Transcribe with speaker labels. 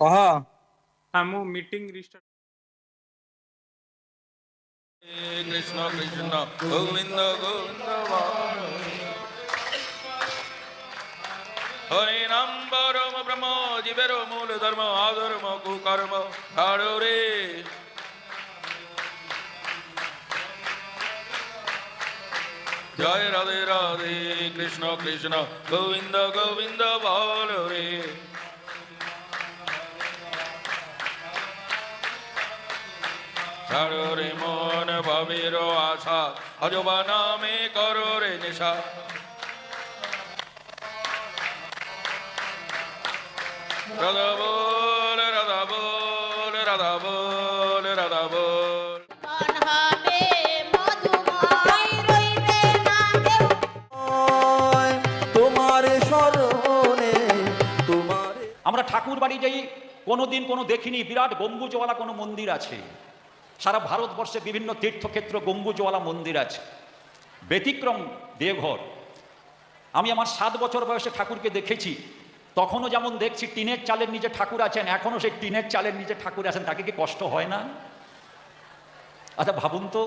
Speaker 1: কহ
Speaker 2: আমি meeting restart.
Speaker 3: Krishna Krishna Govinda Govinda হরে নাম পরম ব্রহ্ম জীবের মূল ধর্ম আধর্ম কুকর্ম ছাড়ো রে। জয় রাধে রাধে কৃষ্ণ কৃষ্ণ গোবিন্দ গোবিন্দ বল রে। ছাড়ো রে মন ভাবের আশা অজবা নামে করো রে নেশা। রাধা বল রাধা বল রাধা বল রাধা বল।
Speaker 4: তোমার স্মরণে তোমার
Speaker 5: আমরা ঠাকুর বাড়ি যাই, কোনোদিন কোনো দেখিনি বিরাট গম্বুজওয়ালা কোনো মন্দির আছে। সারা ভারতবর্ষে বিভিন্ন তীর্থক্ষেত্র গম্বুজওয়ালা মন্দির আছে, ব্যতিক্রম দেওঘর। আমি আমার 7 বছর বয়সে ঠাকুরকে দেখেছি, তখনও যেমন দেখছি টিনের চালের নিচে ঠাকুর আছেন, এখনও সেই টিনের চালের নিচে ঠাকুর আছেন। তাকে কি কষ্ট হয় না? আচ্ছা ভাবুন তো,